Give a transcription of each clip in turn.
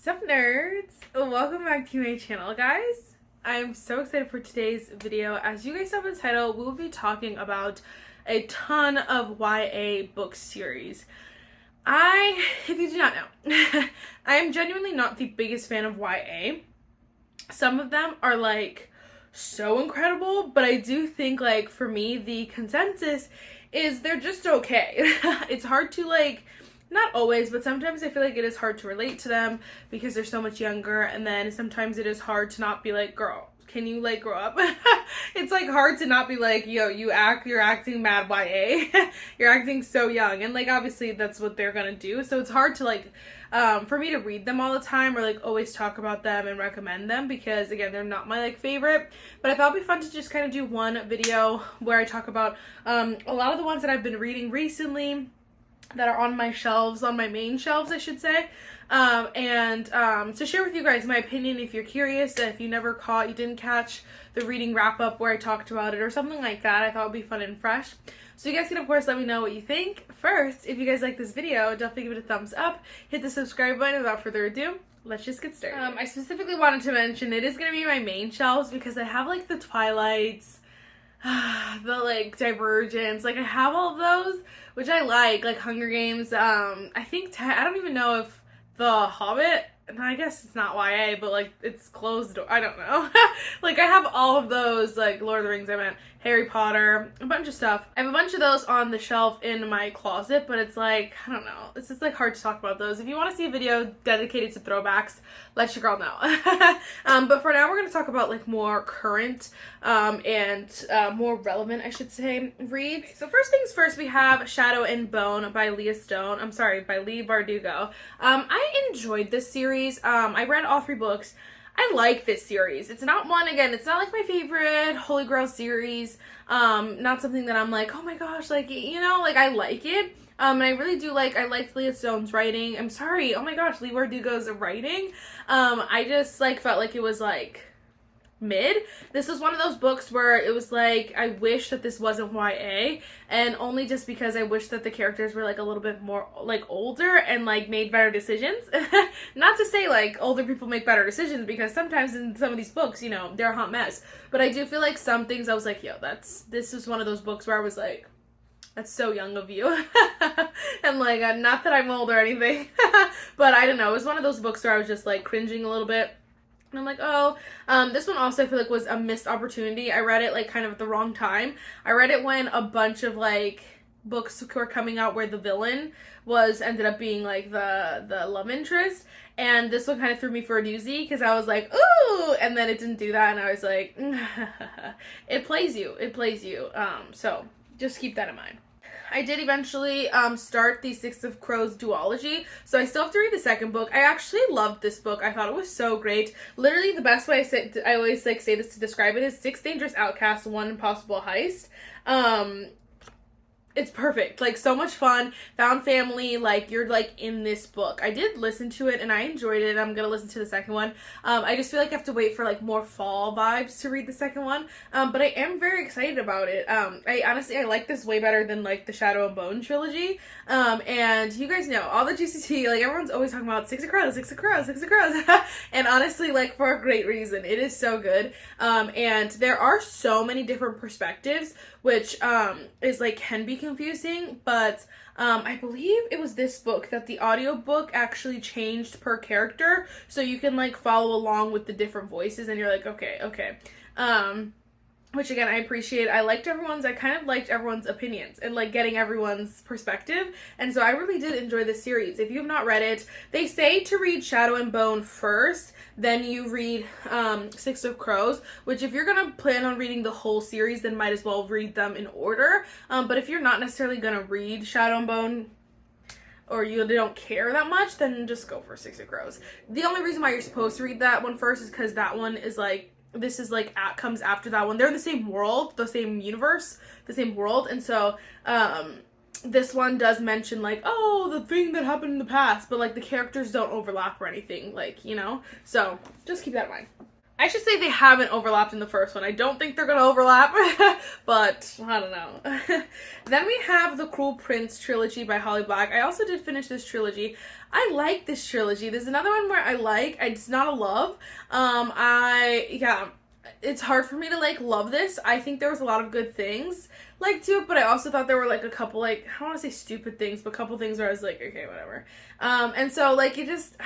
Sup nerds! Welcome back to my channel, guys. I'm so excited for today's video. As you guys saw in the title, we will be talking about a ton of YA book series. If you do not know, I am genuinely not the biggest fan of YA. Some of them are like so incredible, but I do think like for me, the consensus is they're just okay. It's hard to like, not always, but sometimes I feel like it is hard to relate to them because they're so much younger, and then sometimes it is hard to not be like, girl, can you like grow up? It's like hard to not be like, yo, you're acting mad YA. You're acting so young, and like obviously that's what they're gonna do, so it's hard to like for me to read them all the time or like always talk about them and recommend them because again they're not my like favorite. But I thought it'd be fun to just kind of do one video where I talk about a lot of the ones that I've been reading recently that are on my shelves, on my main shelves I should say, and to share with you guys my opinion if you're curious, if you didn't catch the reading wrap up where I talked about it or something like that. I thought it would be fun and fresh. So you guys can of course let me know what you think. First, if you guys like this video, definitely give it a thumbs up, hit the subscribe button. Without further ado, let's just get started. I specifically wanted to mention it is going to be my main shelves because I have like the Twilights, the like Divergence, like I have all of those, which I like Hunger Games. I think I don't even know if The Hobbit, and I guess it's not YA, but like it's closed. I don't know. Like I have all of those, like Lord of the Rings, I meant Harry Potter, a bunch of stuff. I have a bunch of those on the shelf in my closet, but it's like, I don't know, it's just like hard to talk about those. If you want to see a video dedicated to throwbacks, let your girl know. But for now we're going to talk about like more current and more relevant, I should say, reads. So first things first, we have Shadow and Bone by Leigh Bardugo. I enjoyed this series. I read all 3 books. I like this series. It's not it's not like my favorite Holy Grail series. Not something that I'm like, oh my gosh, like, you know, like I like it. And I really do I liked Leigh Stone's writing. I'm sorry, oh my gosh, Leigh Bardugo's writing. I just like felt like it was like mid. This was one of those books where it was like, I wish that this wasn't YA, and only just because I wish that the characters were like a little bit more like older and like made better decisions. Not to say like older people make better decisions, because sometimes in some of these books, you know, they're a hot mess, but I do feel like some things I was like, yo, this is one of those books where I was like, that's so young of you. And like, not that I'm old or anything, but I don't know, it was one of those books where I was just like cringing a little bit. And I'm like, oh, this one also I feel like was a missed opportunity. I read it like kind of at the wrong time. I read it when a bunch of like books were coming out where the villain ended up being like the love interest. And this one kind of threw me for a doozy because I was like, ooh, and then it didn't do that. And I was like, it plays you. So just keep that in mind. I did eventually start the Six of Crows duology, so I still have to read the second book. I actually loved this book. I thought it was so great. Literally, the best way I always like say this to describe it is 6 dangerous outcasts, 1 impossible heist. It's perfect. Like, so much fun. Found family. Like, you're, like, in this book. I did listen to it, and I enjoyed it. I'm gonna listen to the second one. I just feel like I have to wait for, like, more fall vibes to read the second one. But I am very excited about it. I like this way better than, like, the Shadow and Bone trilogy. And you guys know, all the GCT, like, everyone's always talking about Six of Crows. And honestly, like, for a great reason. It is so good. And there are so many different perspectives, which is like can be confusing, but I believe it was this book that the audiobook actually changed per character, so you can like follow along with the different voices and you're like, okay. Which again, I appreciate. I kind of liked everyone's opinions and like getting everyone's perspective. And so I really did enjoy this series. If you have not read it, they say to read Shadow and Bone first, then you read Six of Crows, which if you're gonna plan on reading the whole series, then might as well read them in order. But if you're not necessarily gonna read Shadow and Bone, or you don't care that much, then just go for Six of Crows. The only reason why you're supposed to read that one first is because that one is like, comes after that one. They're in the same world, the same universe, the same world, and so this one does mention like, oh, the thing that happened in the past, but like the characters don't overlap or anything, like, you know, so just keep that in mind. I should say they haven't overlapped in the first one. I don't think they're gonna overlap, but I don't know. Then we have the Cruel Prince trilogy by Holly Black. I also did finish this trilogy. I like this trilogy. There's another one where I like, it's not a love. It's hard for me to like love this. I think there was a lot of good things like to it, but I also thought there were like a couple like, I don't want to say stupid things, but a couple things where I was like, okay, whatever. And so like it just,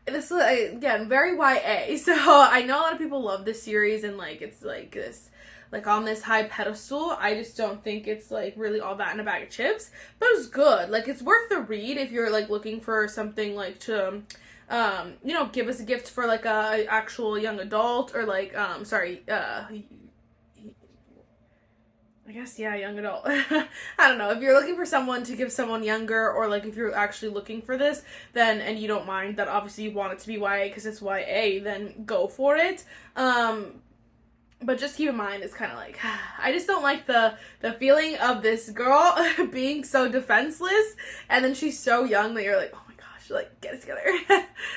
this is, again, very YA, so I know a lot of people love this series and like it's like this, like on this high pedestal. I just don't think it's like really all that in a bag of chips, but it was good. Like it's worth the read if you're like looking for something like to you know, give us a gift for like a actual young adult, or like I guess, yeah, young adult. I don't know. If you're looking for someone to give someone younger, or like if you're actually looking for this, then, and you don't mind that obviously you want it to be YA because it's YA, then go for it. But just keep in mind, it's kind of like, I just don't like the feeling of this girl being so defenseless, and then she's so young that you're like, oh my gosh, like, get it together.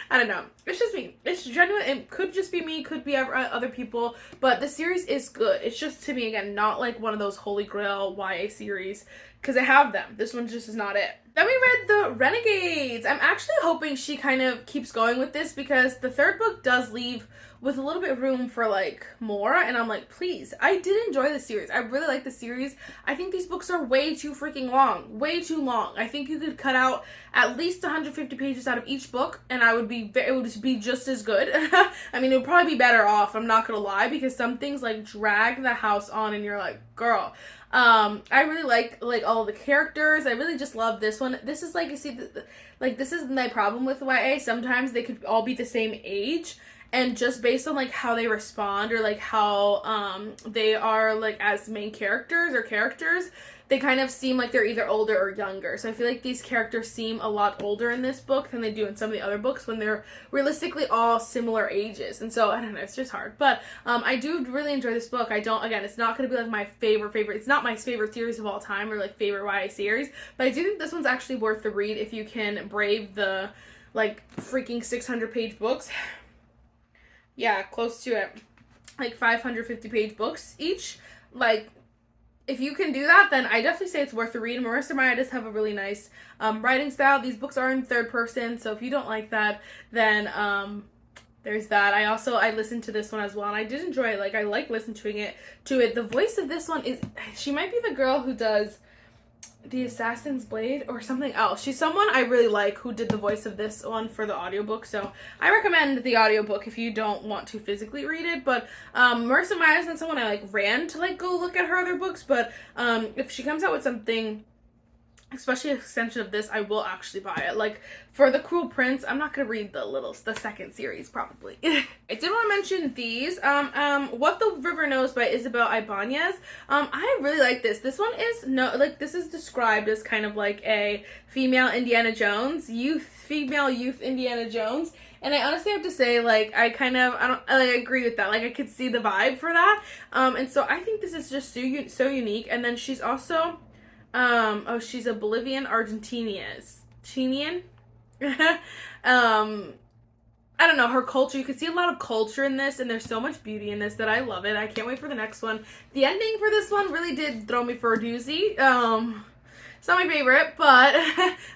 I don't know. It's just me. It's genuine. It could just be me, could be other people, but the series is good. It's just, to me, again, not like one of those holy grail YA series, because I have them. This one just is not it. Then we read The Renegades. I'm actually hoping she kind of keeps going with this, because the third book does leave with a little bit of room for like more, and I'm like, please. I did enjoy the series. I really like the series. I think these books are way too freaking long. Way too long. I think you could cut out at least 150 pages out of each book, and it would be just as good. I mean, it would probably be better off, I'm not gonna lie, because some things like drag the house on and you're like, girl. I really like all the characters. I really just love this one. This is like, you see, like this is my problem with YA. Sometimes they could all be the same age, and just based on like how they respond, or like how they are like as main characters or characters, they kind of seem like they're either older or younger. So I feel like these characters seem a lot older in this book than they do in some of the other books, when they're realistically all similar ages. And so, I don't know, it's just hard. But I do really enjoy this book. Again, it's not going to be like my favorite. It's not my favorite series of all time, or like favorite YA series. But I do think this one's actually worth the read if you can brave the like freaking 600-page books. Yeah, close to it. Like 550 page books each. Like, if you can do that, then I definitely say it's worth the read. Marissa and I just have a really nice writing style. These books are in third person, so if you don't like that, then there's that. I listened to this one as well, and I did enjoy it. Like, I like listening to it. The voice of this one is, she might be the girl who does The Assassin's Blade or something else. She's someone I really like who did the voice of this one for the audiobook, so I recommend the audiobook if you don't want to physically read it. But Marissa Myers isn't someone I like ran to like go look at her other books, but if she comes out with something, especially an extension of this, I will actually buy it. Like, for The Cruel Prince, I'm not gonna read the second series, probably. I did want to mention these. What the River Knows by Isabel Ibanez. I really like this. This one is, this is described as kind of like a female Indiana Jones, female youth Indiana Jones. And I honestly have to say, like, I agree with that. Like, I could see the vibe for that. And so I think this is just so unique. And then she's also, she's a Bolivian Argentinian. I don't know, her culture, you can see a lot of culture in this, and there's so much beauty in this that I love it. I can't wait for the next one. The ending for this one really did throw me for a doozy. It's not my favorite, but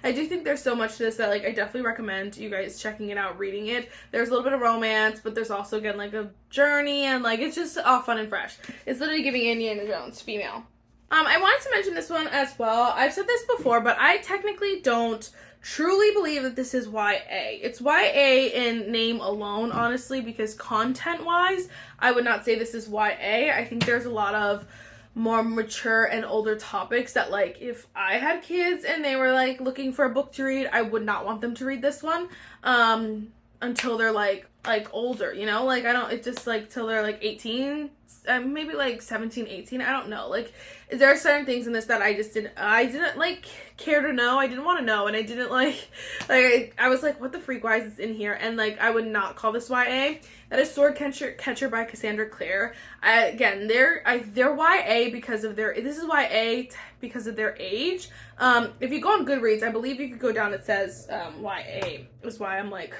I do think there's so much to this that, like, I definitely recommend you guys checking it out, reading it. There's a little bit of romance, but there's also, again, like, a journey, and, like, it's just all fun and fresh. It's literally giving Indiana Jones female. I wanted to mention this one as well. I've said this before, but I technically don't truly believe that this is YA. It's YA in name alone, honestly, because content-wise, I would not say this is YA. I think there's a lot of more mature and older topics that, like, if I had kids and they were, like, looking for a book to read, I would not want them to read this one until they're, like older, you know? Like, it's just, like, till they're, like, 18, maybe, like, 17, 18, I don't know. Like, there are certain things in this that I didn't, like, care to know. I didn't want to know, and I didn't, I was like, what the freak, why is this in here? And, like, I would not call this YA. That is Swordcatcher by Cassandra Clare. Again, they're YA because of this is YA because of their age. If you go on Goodreads, I believe you could go down, it says, YA is why I'm, like,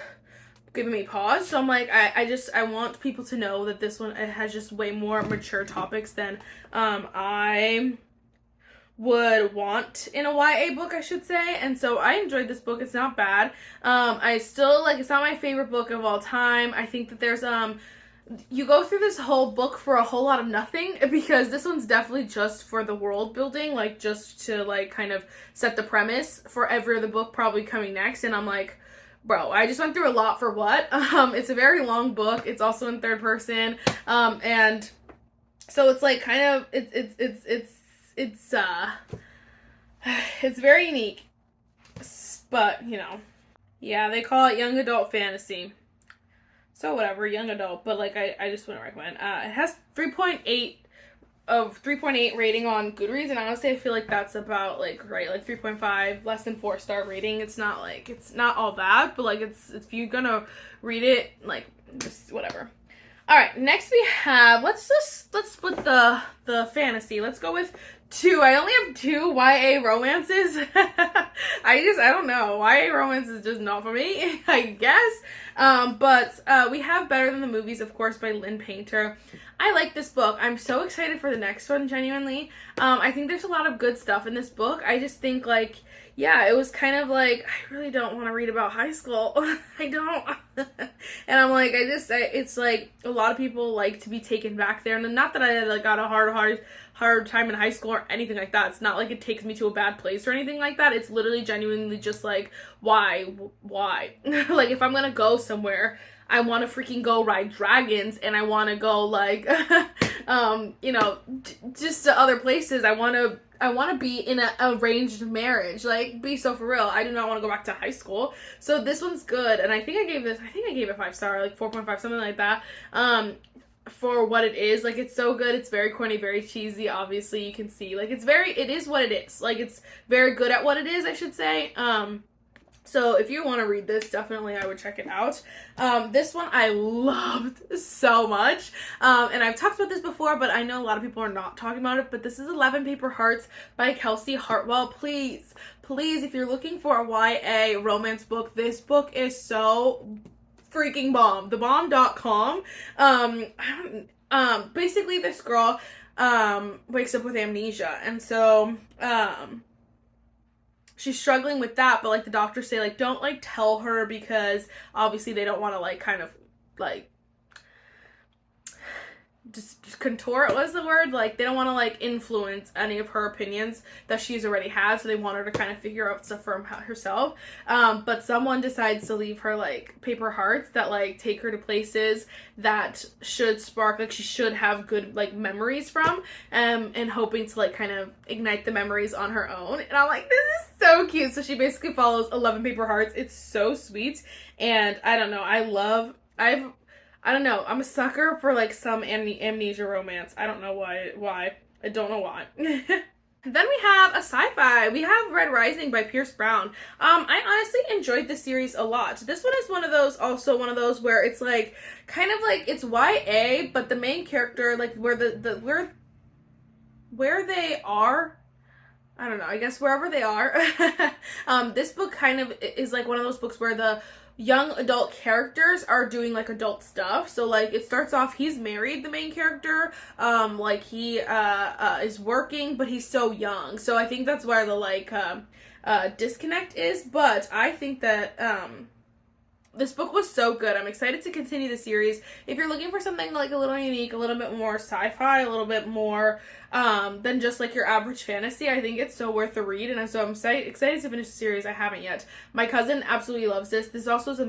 giving me pause. So I'm like, I want people to know that this one, it has just way more mature topics than I would want in a YA book, I should say. And so I enjoyed this book. It's not bad. I still, like, it's not my favorite book of all time. I think that there's you go through this whole book for a whole lot of nothing, because this one's definitely just for the world building, like, just to, like, kind of set the premise for every other book probably coming next. And I'm like, bro, I just went through a lot for what? It's a very long book. It's also in third person. And so it's like kind of, it's very unique, but, you know, yeah, they call it young adult fantasy. So whatever, young adult, but like I just wouldn't recommend. It has 3.8 rating on Goodreads, and honestly I feel like that's about like right, like 3.5, less than 4-star rating. It's not like, it's not all that, but like it's, if you're gonna read it, like, just whatever. All right, next we have, let's split the fantasy. Let's go with 2. I only have 2 YA romances. I don't know. YA romance is just not for me, I guess. But we have Better Than the Movies, of course, by Lynn Painter. I like this book. I'm so excited for the next one, genuinely. I think there's a lot of good stuff in this book. I just think, like, yeah, it was kind of like, I really don't want to read about high school. I don't. And I'm like, it's like, a lot of people like to be taken back there. And not that I like got a hard time in high school or anything like that. It's not like it takes me to a bad place or anything like that. It's literally genuinely just like, why? Like, if I'm gonna go somewhere, I want to freaking go ride dragons, and I want to go, like, you know, just to other places. I want to be in an arranged marriage. Like, be so for real. I do not want to go back to high school. So this one's good, and I think I gave it 5-star, like 4.5, something like that. For what it is, like, it's so good. It's very corny, very cheesy. Obviously, you can see, like, it is what it is. Like, it's very good at what it is, I should say. So if you want to read this, definitely I would check it out. This one I loved so much. And I've talked about this before, but I know a lot of people are not talking about it. But this is 11 Paper Hearts by Kelsey Hartwell. Please, if you're looking for a YA romance book, this book is so freaking bomb. Thebomb.com. Basically this girl wakes up with amnesia. And so she's struggling with that, but, like, the doctors say, like, don't, like, tell her, because obviously they don't want to, like, kind of, like, just contort, what's the word? Like, they don't want to, like, influence any of her opinions that she's already had, so they want her to kind of figure out stuff for herself. But someone decides to leave her, like, paper hearts that, like, take her to places that should spark, like, she should have good, like, memories from, and hoping to, like, kind of ignite the memories on her own. And I'm like, this is so cute. So she basically follows 11 Paper Hearts. It's so sweet, and I don't know, I don't know. I'm a sucker for, like, some amnesia romance. I don't know why. I don't know why. Then we have a sci-fi. We have Red Rising by Pierce Brown. I honestly enjoyed this series a lot. This one is one of those where it's, like, kind of like, it's YA, but the main character, like, where they are, I don't know, I guess wherever they are. This book kind of is, like, one of those books where the young adult characters are doing, like, adult stuff. So, like, it starts off, he's married, the main character, like, he is working, but he's so young. So I think that's where the, like, disconnect is. But I think that this book was so good. I'm excited to continue the series. If you're looking for something, like, a little unique, a little bit more sci-fi, a little bit more than just, like, your average fantasy, I think it's so worth the read. And so I'm excited to finish the series. I haven't yet. My cousin absolutely loves this. This also is a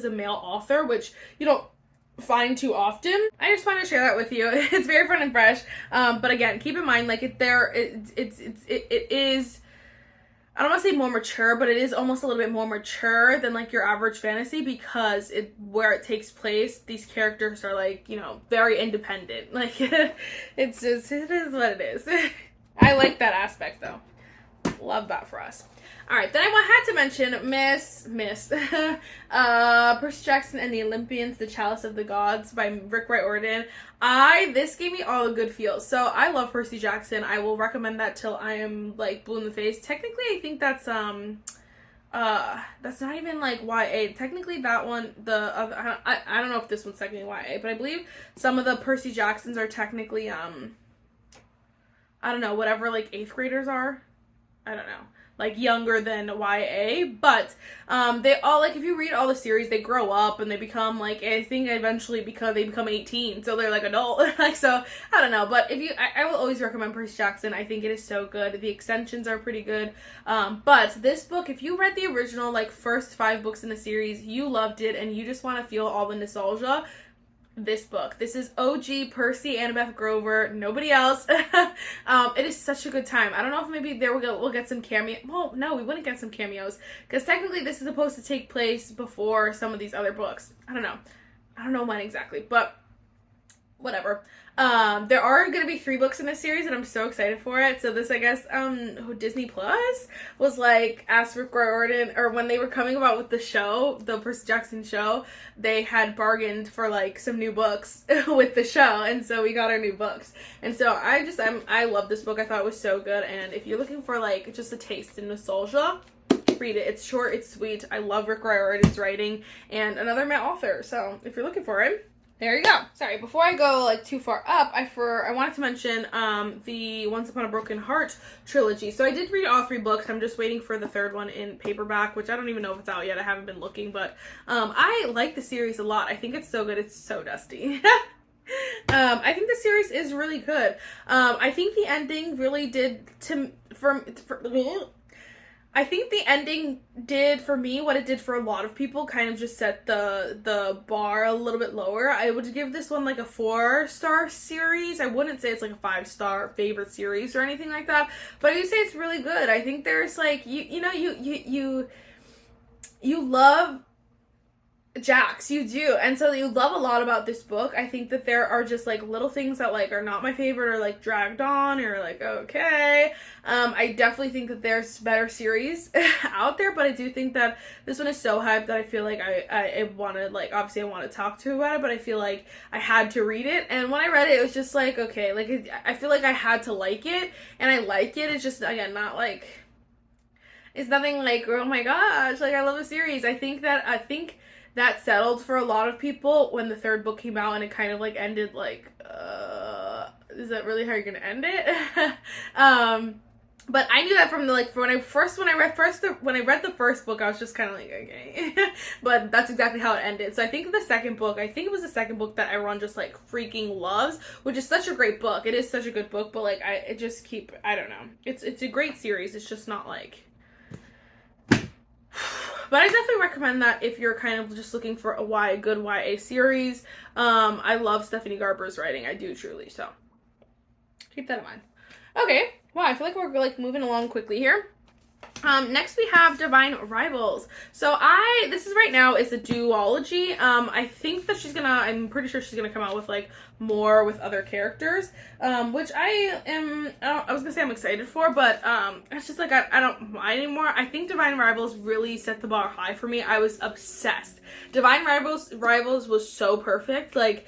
male author, which you don't find too often. I just wanted to share that with you. It's very fun and fresh. But again, keep in mind, like, it is, I don't want to say more mature, but it is almost a little bit more mature than, like, your average fantasy, because where it takes place, these characters are, like, you know, very independent. Like, it is what it is. I like that aspect, though. Love that for us. Alright, then I had to mention Percy Jackson and the Olympians, The Chalice of the Gods by Rick Riordan. This gave me all the good feels. So I love Percy Jackson. I will recommend that till I am, like, blue in the face. Technically, I think that's that's not even like YA. Technically that one, the other, I don't know if this one's technically YA, but I believe some of the Percy Jacksons are technically, I don't know, whatever like 8th graders are. I don't know. Like younger than YA, but they all, like, if you read all the series, they grow up and they become like, I think eventually because they become 18, so they're like adult. Like, so I don't know, but if you, I will always recommend Percy Jackson. I think it is so good. The extensions are pretty good, but this book, if you read the original like first 5 books in the series, you loved it and you just want to feel all the nostalgia, this book. This is OG Percy Annabeth Grover, nobody else. It is such a good time. I don't know if maybe we'll get some cameo. Well, no, we wouldn't get some cameos because technically this is supposed to take place before some of these other books. I don't know when exactly, but whatever. There are going to be 3 books in this series and I'm so excited for it. So this, I guess, Disney Plus was like, asked Rick Riordan, or when they were coming about with the show, the Percy Jackson show, they had bargained for like some new books with the show. And so we got our new books. And so I love this book. I thought it was so good. And if you're looking for like just a taste in nostalgia, read it. It's short, it's sweet. I love Rick Riordan's writing and another Met author. So if you're looking for it, there you go. Sorry, before I go like too far up, I wanted to mention the Once Upon a Broken Heart trilogy. So I did read all 3 books. I'm just waiting for the 3rd one in paperback, which I don't even know if it's out yet. I haven't been looking, but I like the series a lot. I think it's so good. It's so dusty. I think the series is really good. I think the ending really did I think the ending did for me what it did for a lot of people, kind of just set the bar a little bit lower. I would give this one like a 4-star series. I wouldn't say it's like a 5-star favorite series or anything like that, but I would say it's really good. I think there's like, you love Jax, you do, and so you love a lot about this book. I think that there are just like little things that like are not my favorite or like dragged on or like okay. I definitely think that there's better series out there, but I do think that this one is so hyped that I feel like I want to, like, obviously I want to talk to you about it, but I feel like I had to read it, and when I read it, it was just like, okay, like I feel like I had to like it, and I like it. It's just, again, not like, it's nothing like, oh my gosh, like I love the series. I think that settled for a lot of people when the 3rd book came out and it kind of like ended like, is that really how you're gonna end it? But I knew that from the, like, when I read the 1st book, I was just kind of like, okay. But that's exactly how it ended. So I think it was the 2nd book that everyone just like freaking loves, which is such a great book. It is such a good book, but like I don't know. It's a great series. It's just not like, but I definitely recommend that if you're kind of just looking for a good YA series. I love Stephanie Garber's writing. I do truly. So keep that in mind. Okay. Wow, I feel like we're like moving along quickly here. Next we have Divine Rivals. So this is right now is a duology. I think that I'm pretty sure she's gonna come out with like more with other characters, which I was gonna say I'm excited for, but it's just like I don't mind anymore. I think Divine Rivals really set the bar high for me. I was obsessed. Divine Rivals was so perfect. Like,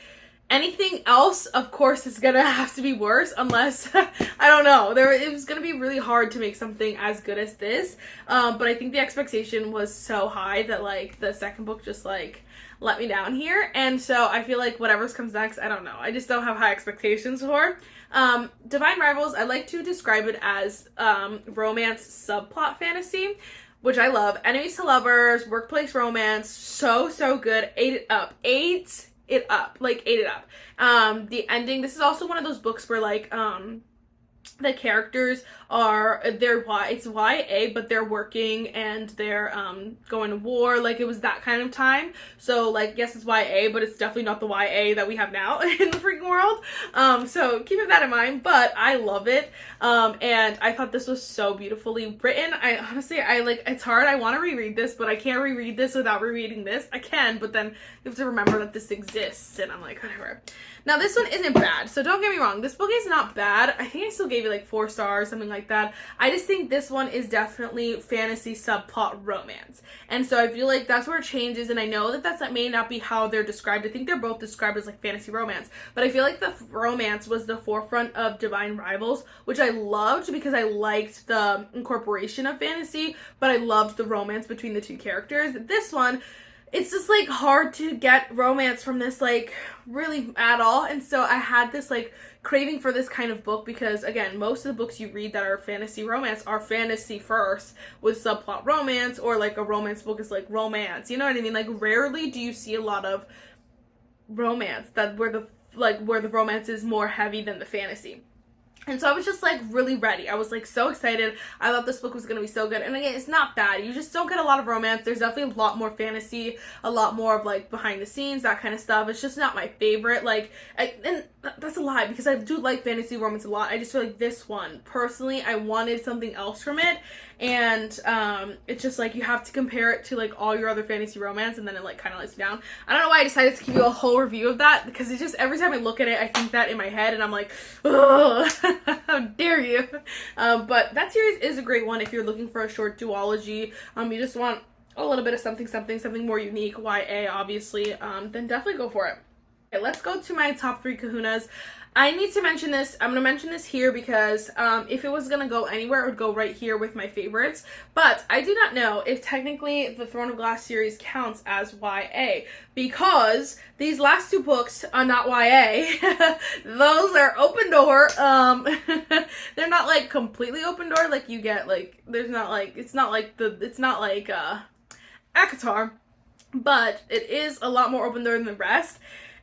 anything else, of course, is gonna have to be worse, unless, I don't know, it was gonna be really hard to make something as good as this, but I think the expectation was so high that, like, the 2nd book just, like, let me down here, and so I feel like whatever comes next, I don't know, I just don't have high expectations for. Divine Rivals, I like to describe it as, romance subplot fantasy, which I love. Enemies to lovers, workplace romance, so good. Ate it up. The ending, this is also one of those books where like the characters it's YA, but they're working and they're going to war. Like, it was that kind of time. So, like, yes, it's YA, but it's definitely not the YA that we have now in the freaking world. So keep that in mind, but I love it. And I thought this was so beautifully written. I honestly, it's hard. I want to reread this, but I can't reread this without rereading this. I can, but then you have to remember that this exists, and I'm like, whatever. Now, this one isn't bad, so don't get me wrong. This book is not bad. I think I still gave it like 4 stars, something like like that. I just think this one is definitely fantasy subplot romance. And so I feel like that's where it changes, and I know that may not be how they're described. I think they're both described as like fantasy romance, but I feel like the romance was the forefront of Divine Rivals, which I loved because I liked the incorporation of fantasy, but I loved the romance between the two characters. This one, it's just like hard to get romance from this like really at all, and so I had this like craving for this kind of book because, again, most of the books you read that are fantasy romance are fantasy first with subplot romance, or like a romance book is like romance, you know what I mean? Like rarely do you see a lot of romance that where the romance is more heavy than the fantasy. And so I was just like really ready. I was like so excited. I thought this book was going to be so good. And again, it's not bad. You just don't get a lot of romance. There's definitely a lot more fantasy, a lot more of like behind the scenes, that kind of stuff. It's just not my favorite. And that's a lie because I do like fantasy romance a lot. I just feel like this one, personally, I wanted something else from it. And it's just like you have to compare it to like all your other fantasy romance, and then it like kind of lets you down. I don't know why I decided to give you a whole review of that, because it's just every time I look at it I think that in my head and I'm like, oh, how dare you. But that series is a great one if you're looking for a short duology. You just want a little bit of something more unique, YA obviously, then definitely go for it. Okay, let's go to my top 3 kahunas. I need to mention this. I'm going to mention this here because if it was going to go anywhere, it would go right here with my favorites. But I do not know if technically the Throne of Glass series counts as YA, because these last 2 books are not YA. Those are open door. They're not like completely open door. Like you get like, it's not like ACOTAR, but it is a lot more open door than the rest.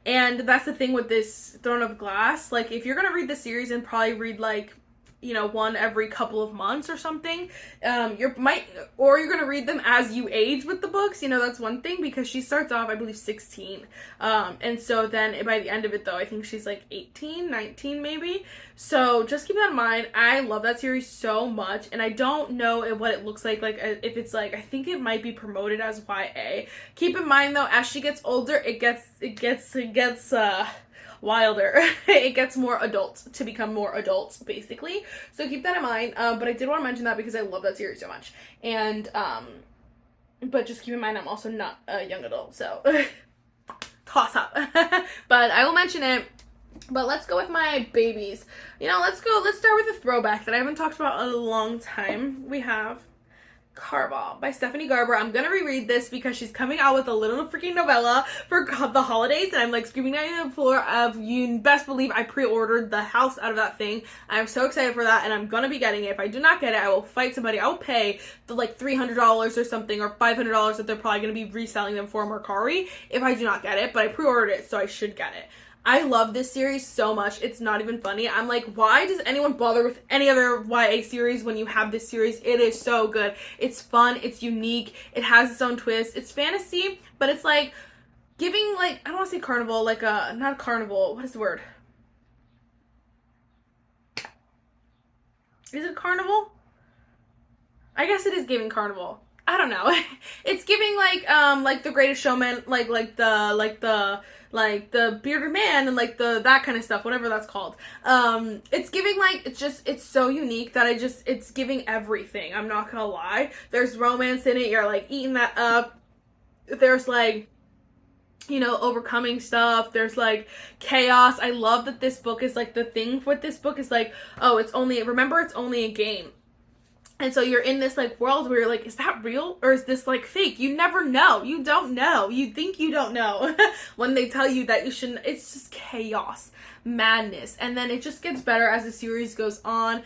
And that's the thing with this Throne of Glass. Like, if you're gonna read the series and probably read like, you know, one every couple of months or something, you're gonna read them as you age with the books. You know, that's one thing, because she starts off, I believe, 16. And so then by the end of it, though, I think she's like 18, 19 maybe. So just keep that in mind. I love that series so much, and I don't know what it looks like if it's like, I think it might be promoted as YA. Keep in mind, though, as she gets older, it gets wilder. It gets more adult, to become more adults, basically. So keep that in mind. But I did want to mention that because I love that series so much. And, but just keep in mind, I'm also not a young adult, so toss up. But I will mention it. But let's go with my babies. You know, let's start with a throwback that I haven't talked about in a long time. We have Carball by Stephanie Garber. I'm gonna reread this because she's coming out with a little freaking novella for the holidays, and I'm like screaming down on the floor of, you best believe I pre-ordered the house out of that thing. I'm so excited for that, and I'm gonna be getting it. If I do not get it, I will fight somebody. I will pay the like $300 or something, or $500 that they're probably gonna be reselling them for Mercari if I do not get it, but I pre-ordered it, so I should get it. I love this series so much. It's not even funny. I'm like, why does anyone bother with any other YA series when you have this series? It is so good. It's fun. It's unique. It has its own twist. It's fantasy, but it's like giving, like, I don't want to say carnival, like not carnival. What is the word? Is it carnival? I guess it is giving carnival. I don't know. It's giving like The Greatest Showman, like the Bearded Man, and like that kind of stuff, whatever that's called. It's giving like, it's so unique that it's giving everything. I'm not gonna lie. There's romance in it. You're like eating that up. There's like, you know, overcoming stuff. There's like chaos. I love that this book is like, the thing with this book is like, oh, remember it's only a game. And so you're in this like world where you're like, is that real or is this like fake? You never know. You don't know. You think you don't know when they tell you that you shouldn't. It's just chaos, madness. And then it just gets better as the series goes on.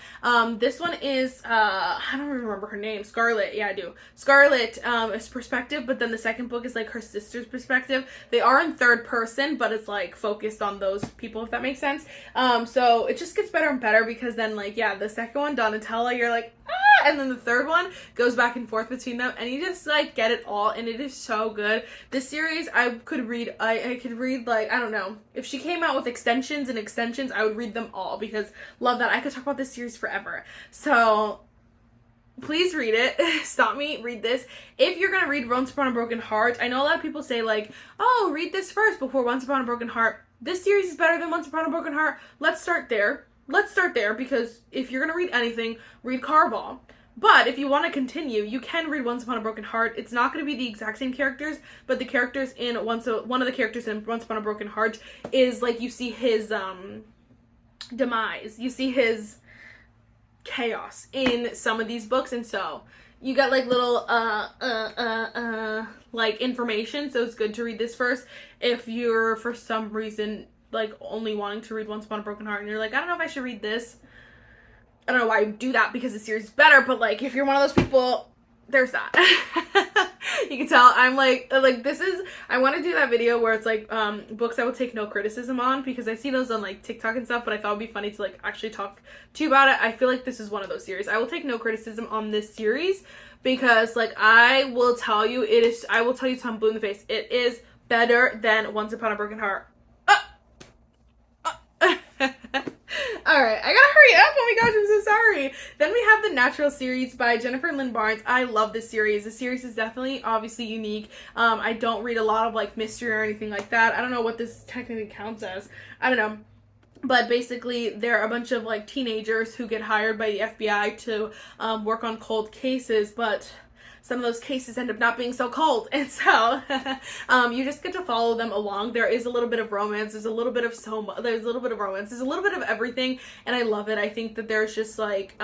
This one is, I don't remember her name. Scarlet. Yeah, I do. Scarlet is perspective, but then the second book is like her sister's perspective. They are in third person, but it's like focused on those people, if that makes sense. So it just gets better and better because then like, yeah, the second one, Donatella, you're like, ah! And then the third one goes back and forth between them, and you just like get it all, and it is so good. This series I could read like, I don't know, if she came out with extensions, I would read them all because love that. I could talk about this series forever. So please read it. Stop me, read this. If you're gonna read Once Upon a Broken Heart, I know a lot of people say like, oh, read this first before Once Upon a Broken Heart. This series is better than Once Upon a Broken Heart. Let's start there. let's start there, because if you're gonna read anything, read Caraval. But if you want to continue, you can read Once Upon a Broken Heart. It's not going to be the exact same characters, but the characters in one of the characters in Once Upon a Broken Heart is like, you see his demise, you see his chaos in some of these books, and so you got like little like information, so it's good to read this first if you're for some reason like only wanting to read Once Upon a Broken Heart and you're like, I don't know if I should read this. I don't know why you do that, because the series is better, but like if you're one of those people, there's that. You can tell I'm like this is, I want to do that video where it's like books I will take no criticism on, because I see those on like TikTok and stuff, but I thought it would be funny to like actually talk to you about it. I feel like this is one of those series. I will take no criticism on this series, because like I will tell you Tom blue in the face, it is better than Once Upon a Broken Heart. Alright, I gotta hurry up. Oh my gosh, I'm so sorry. Then we have the Natural series by Jennifer Lynn Barnes. I love this series. The series is definitely obviously unique. I don't read a lot of like mystery or anything like that. I don't know what this technically counts as. I don't know. But basically, they're a bunch of like teenagers who get hired by the FBI to work on cold cases, but some of those cases end up not being so cold, and so you just get to follow them along. There is a little bit of romance, there's a little bit of romance, there's a little bit of everything, and I love it. I think that there's just like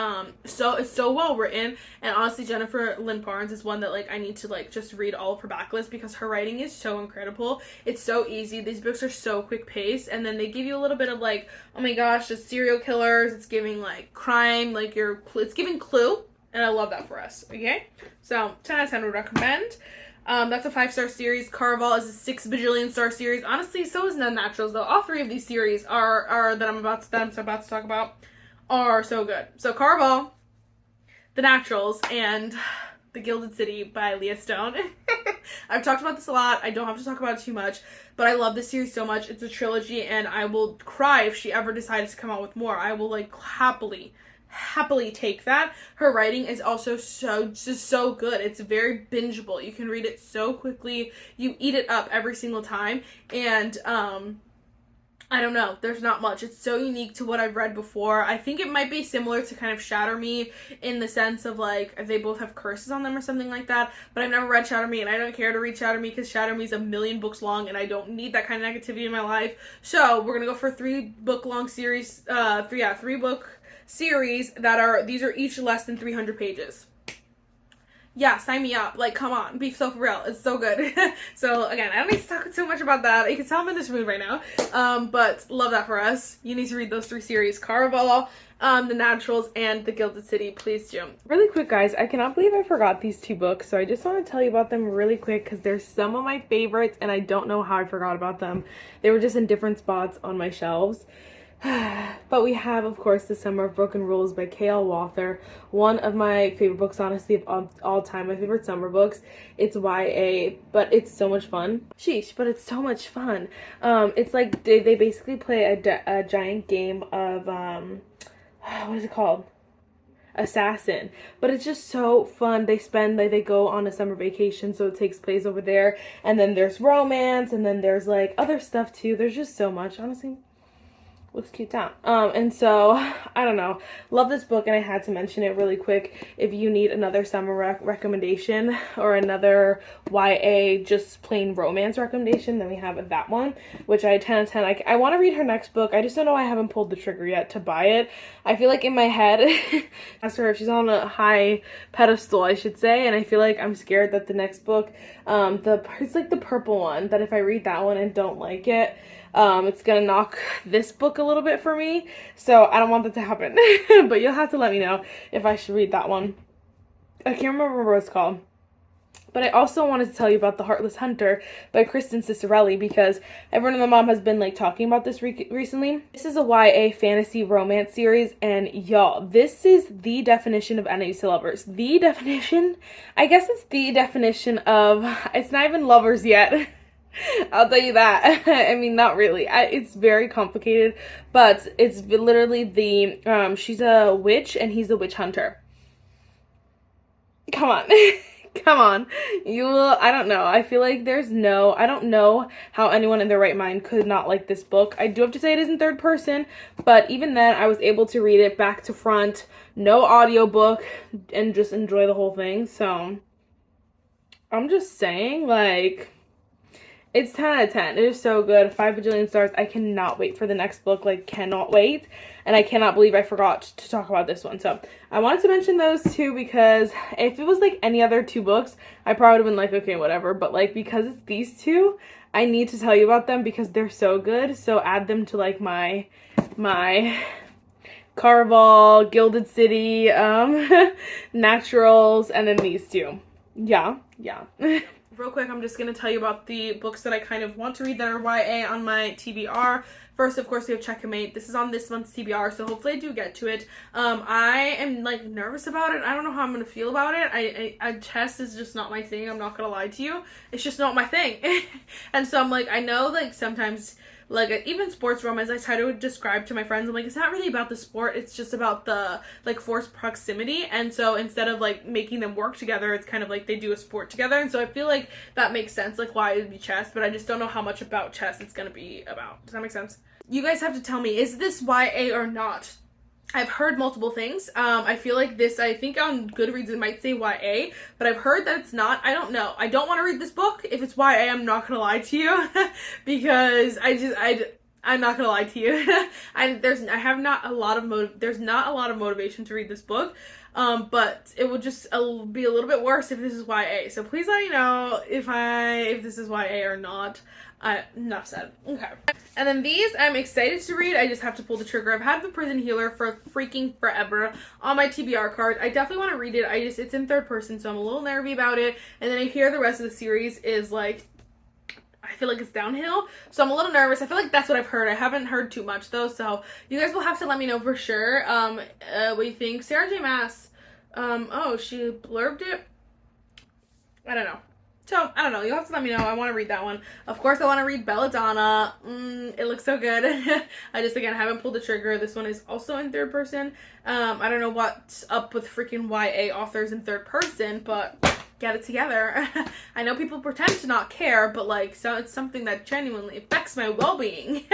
it's so well written, and honestly Jennifer Lynn Barnes is one that like I need to like just read all of her backlist, because her writing is so incredible. It's so easy. These books are so quick paced, and then they give you a little bit of like, oh my gosh, the serial killers, it's giving like crime, like it's giving Clue. And I love that for us, okay? So, 10 out of 10 would recommend. That's a 5-star series. Caraval is a 6 bajillion star series. Honestly, so is None Naturals, though. All 3 of these series are that I'm about to talk about are so good. So, Caraval, The Naturals, and The Gilded City by Leah Stone. I've talked about this a lot. I don't have to talk about it too much, but I love this series so much. It's a trilogy, and I will cry if she ever decides to come out with more. I will, like, happily take that. Her writing is also so good. It's very bingeable. You can read it so quickly. You eat it up every single time. And I don't know, there's not much. It's so unique to what I've read before. I think it might be similar to kind of Shatter Me, in the sense of like they both have curses on them or something like that, but I've never read Shatter Me, and I don't care to read Shatter Me because Shatter Me is 1,000,000 books long and I don't need that kind of negativity in my life. So we're gonna go for a 3-book long series, 3-book series these are each less than 300 pages. Yeah, sign me up. Like, come on, be so for real. It's so good. So again, I don't need to talk too much about that. You can tell I'm in this mood right now. But love that for us. You need to read those 3 series: Caraval, The Naturals, and The Gilded City. Please do. Really quick, guys, I cannot believe I forgot these 2 books, so I just want to tell you about them really quick because they're some of my favorites and I don't know how I forgot about them. They were just in different spots on my shelves. But we have, of course, The Summer of Broken Rules by K.L. Walther. One of my favorite books, honestly, of all time. My favorite summer books. It's YA, but it's so much fun. Sheesh, but it's so much fun. It's like they basically play a giant game of, what is it called? Assassin. But it's just so fun. They go on a summer vacation, so it takes place over there. And then there's romance, and then there's like other stuff too. There's just so much, honestly. Looks cute down. And so, I don't know. Love this book, and I had to mention it really quick. If you need another summer recommendation or another YA just plain romance recommendation, then we have that one, which I 10 out of 10. I want to read her next book. I just don't know why I haven't pulled the trigger yet to buy it. I feel like in my head, as for her, she's on a high pedestal, I should say, and I feel like I'm scared that the next book, it's like the purple one, that if I read that one and don't like it, it's gonna knock this book a little bit for me, so I don't want that to happen. But you'll have to let me know if I should read that one. I can't remember what it's called. But I also wanted to tell you about The Heartless Hunter by Kristen Cicerelli, because everyone and their mom has been like talking about this recently. This is a YA fantasy romance series, and y'all, this is the definition of enemies to lovers. The definition? I guess it's the definition of, it's not even lovers yet. I'll tell you that. I mean, not really. It's very complicated, but it's literally she's a witch and he's a witch hunter. Come on. Come on. You will, I don't know. I feel like I don't know how anyone in their right mind could not like this book. I do have to say it is in third person, but even then I was able to read it back to front, no audiobook, and just enjoy the whole thing. So I'm just saying, like, it's 10 out of 10. It is so good. 5 bajillion stars. I cannot wait for the next book. Like, cannot wait. And I cannot believe I forgot to talk about this one. So, I wanted to mention those two because if it was, like, any other 2 books, I probably would have been like, okay, whatever. But, like, because it's these 2, I need to tell you about them because they're so good. So, add them to, like, my Carval, Gilded City, Naturals, and then these 2. Yeah. Real quick, I'm just going to tell you about the books that I kind of want to read that are YA on my TBR. First, of course, we have Checkmate. This is on this month's TBR, so hopefully I do get to it. I am, like, nervous about it. I don't know how I'm going to feel about it. Chess is just not my thing. I'm not going to lie to you. It's just not my thing. And so I'm like, I know, like, sometimes, like, even sports romance, I try to describe to my friends, I'm like, it's not really about the sport, it's just about the, like, forced proximity, and so instead of, like, making them work together, it's kind of like they do a sport together, and so I feel like that makes sense, like, why it would be chess, but I just don't know how much about chess it's gonna be about. Does that make sense? You guys have to tell me, is this YA or not? I've heard multiple things. I feel like this, I think on Goodreads it might say YA, but I've heard that it's not. I don't know. I don't want to read this book. If it's YA, I'm not going to lie to you because I'm not going to lie to you. There's not a lot of motivation to read this book. But it would just be a little bit worse if this is YA. So please let me know if this is YA or not. Enough said. Okay. And then these I'm excited to read. I just have to pull the trigger. I've had The Prison Healer for freaking forever on my TBR card. I definitely want to read it. It's in third person, so I'm a little nervy about it. And then I hear the rest of the series is like, I feel like it's downhill, so I'm a little nervous. I feel like that's what I've heard. I haven't heard too much though, so you guys will have to let me know for sure what you think. Sarah J Maas, she blurbed it. I don't know. So, I don't know. You'll have to let me know. I want to read that one. Of course, I want to read Belladonna. It looks so good. I just, again, haven't pulled the trigger. This one is also in third person. I don't know what's up with freaking YA authors in third person, but get it together. I know people pretend to not care, but, like, so it's something that genuinely affects my well-being.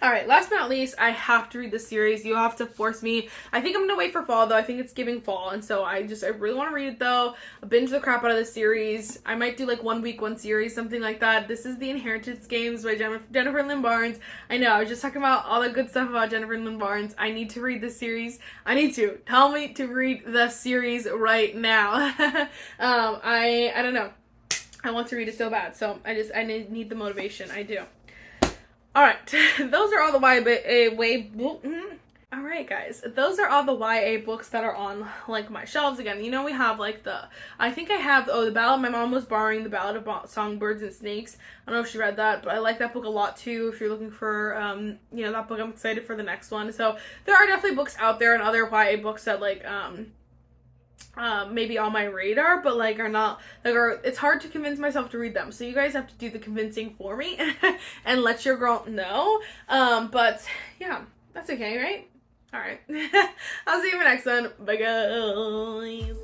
All right, last but not least, I have to read this series. You have to force me. I think I'm gonna wait for fall, though. I think it's giving fall, and so I really want to read it, though. I binge the crap out of this series. I might do, like, 1 week, 1 series, something like that. This is The Inheritance Games by Jennifer Lynn Barnes. I know, I was just talking about all the good stuff about Jennifer Lynn Barnes. I need to read this series. I need to. Tell me to read the series right now. I don't know. I want to read it so bad, so I need the motivation. I do. Alright, those are all the Alright, guys, those are all the YA books that are on, like, my shelves. Again, you know, we have, like, I think I have, The Ballad My Mom Was Borrowing, The Ballad of Songbirds and Snakes. I don't know if she read that, but I like that book a lot, too. If you're looking for, that book, I'm excited for the next one. So, there are definitely books out there and other YA books that, like, maybe on my radar, but, like, are not, like, it's hard to convince myself to read them, so you guys have to do the convincing for me and let your girl know. But yeah, that's okay, right? All right. I'll see you in my next one. Bye, guys.